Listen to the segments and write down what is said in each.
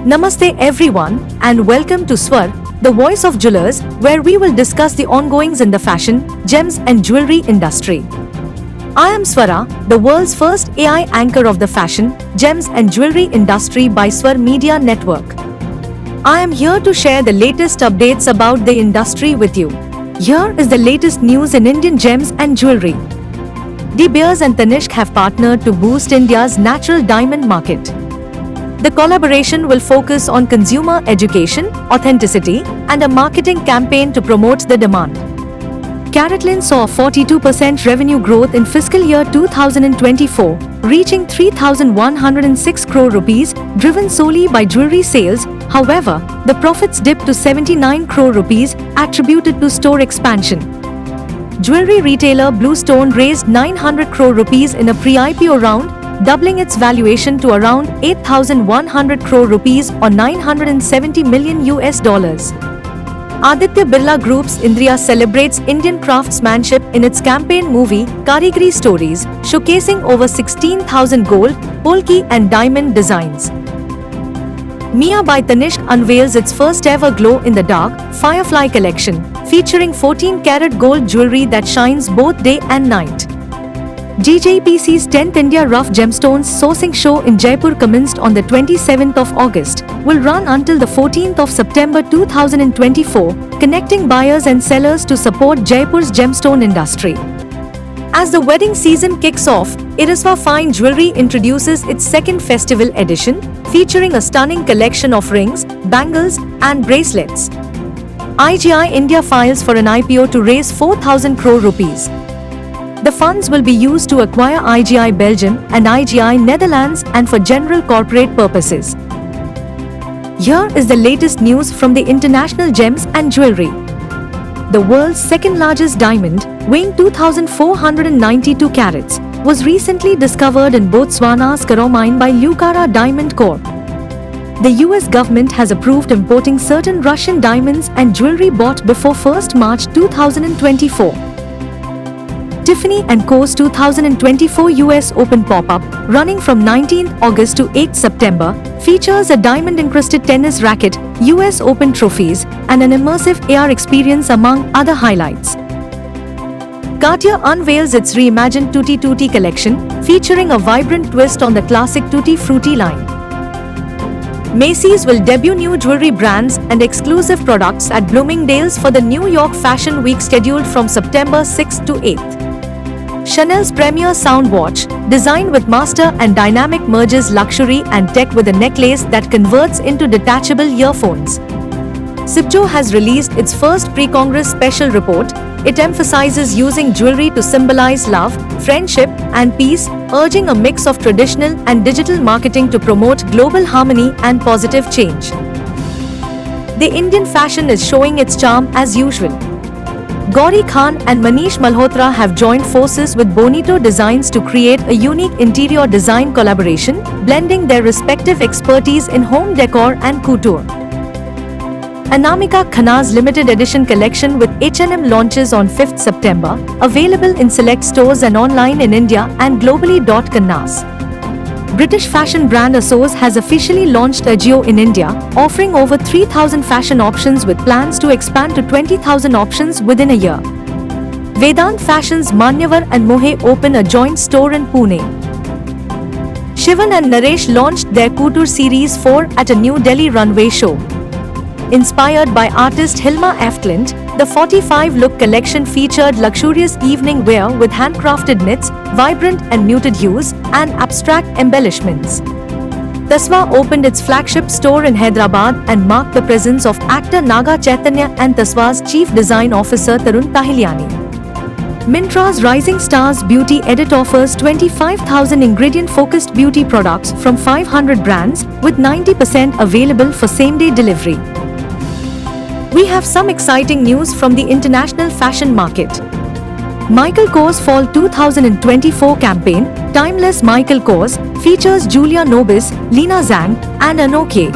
Namaste everyone and welcome to Swar, the voice of jewelers, where we will discuss the ongoings in the fashion, gems and jewelry industry. I am Swara, the world's first AI anchor of the fashion, gems and jewelry industry by Swar Media Network. I am here to share the latest updates about the industry with you. Here is the latest news in Indian gems and jewelry. De Beers and Tanishq have partnered to boost India's natural diamond market. The collaboration will focus on consumer education, authenticity, and a marketing campaign to promote the demand. CaratLane saw a 42% revenue growth in fiscal year 2024, reaching 3,106 crore rupees, driven solely by jewelry sales. However, the profits dipped to 79 crore rupees, attributed to store expansion. Jewelry retailer Bluestone raised 900 crore rupees in a pre-IPO round, doubling its valuation to around 8,100 crore rupees or $970 million. Aditya Birla Group's Indriya celebrates Indian craftsmanship in its campaign movie Karigari Stories, showcasing over 16,000 gold, polki and diamond designs. Mia by Tanishq unveils its first ever glow-in-the-dark Firefly collection, featuring 14-karat gold jewelry that shines both day and night. GJPC's 10th India Rough Gemstones Sourcing Show in Jaipur commenced on the 27th of August, will run until the 14th of September 2024, connecting buyers and sellers to support Jaipur's gemstone industry. As the wedding season kicks off, Irisva Fine Jewelry introduces its second festival edition, featuring a stunning collection of rings, bangles, and bracelets. IGI India files for an IPO to raise 4,000 crore rupees. The funds will be used to acquire IGI Belgium and IGI Netherlands and for general corporate purposes. Here is the latest news from the international gems and jewelry. The world's second largest diamond, weighing 2,492 carats, was recently discovered in Botswana's Karoo mine by Lucara Diamond Corp. The US government has approved importing certain Russian diamonds and jewelry bought before 1 March 2024. Tiffany & Co.'s 2024 US Open pop-up, running from 19 August to 8 September, features a diamond-encrusted tennis racket, US Open trophies, and an immersive AR experience among other highlights. Cartier unveils its reimagined Tutti Tutti collection, featuring a vibrant twist on the classic Tutti Frutti line. Macy's will debut new jewelry brands and exclusive products at Bloomingdale's for the New York Fashion Week scheduled from September 6 to 8. Chanel's premier sound watch, designed with master and dynamic, merges luxury and tech with a necklace that converts into detachable earphones. Cipjo has released its first pre-Congress special report. It emphasizes using jewelry to symbolize love, friendship, and peace, urging a mix of traditional and digital marketing to promote global harmony and positive change. The Indian fashion is showing its charm as usual. Gauri Khan and Manish Malhotra have joined forces with Bonito Designs to create a unique interior design collaboration, blending their respective expertise in home decor and couture. Anamika Khanna's limited edition collection with H&M launches on 5th September, available in select stores and online in India and globally. Khanna's British fashion brand ASOS has officially launched Ajio in India, offering over 3,000 fashion options with plans to expand to 20,000 options within a year. Vedant Fashion's Manyavar and Mohe open a joint store in Pune. Shivan and Naresh launched their Couture Series 4 at a New Delhi runway show. Inspired by artist Hilma F. Clint, the 45-look collection featured luxurious evening wear with handcrafted knits, vibrant and muted hues, and abstract embellishments. Tasva opened its flagship store in Hyderabad and marked the presence of actor Naga Chaitanya and Tasva's chief design officer Tarun Tahiliani. Myntra's Rising Stars Beauty Edit offers 25,000 ingredient-focused beauty products from 500 brands, with 90% available for same-day delivery. We have some exciting news from the international fashion market. Michael Kors Fall 2024 campaign, Timeless Michael Kors, features Julia Nobis, Lina Zhang, and Anoke.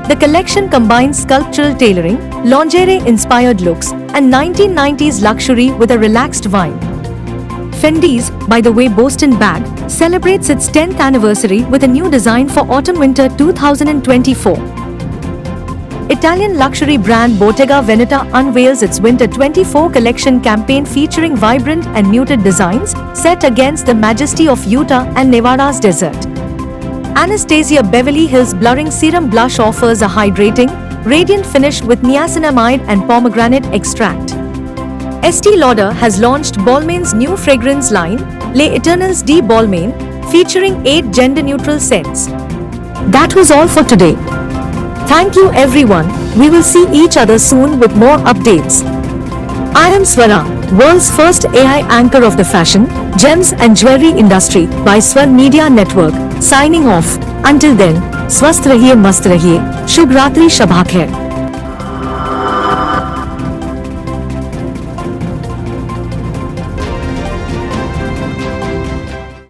The collection combines sculptural tailoring, lingerie-inspired looks, and 1990s luxury with a relaxed vibe. Fendi's, by the way Boston bag, celebrates its 10th anniversary with a new design for autumn-winter 2024. Italian luxury brand Bottega Veneta unveils its Winter 24 collection campaign featuring vibrant and muted designs set against the majesty of Utah and Nevada's desert. Anastasia Beverly Hills Blurring Serum Blush offers a hydrating, radiant finish with niacinamide and pomegranate extract. Estee Lauder has launched Balmain's new fragrance line, Les Eternals de Balmain, featuring 8 gender-neutral scents. That was all for today. Thank you everyone, we will see each other soon with more updates. I am Swara, world's first AI anchor of the fashion, gems and jewelry industry by Swar Media Network, signing off. Until then, स्वस्थ रहिए, मस्त रहिए, शुभ रात्रि, शबा खैर।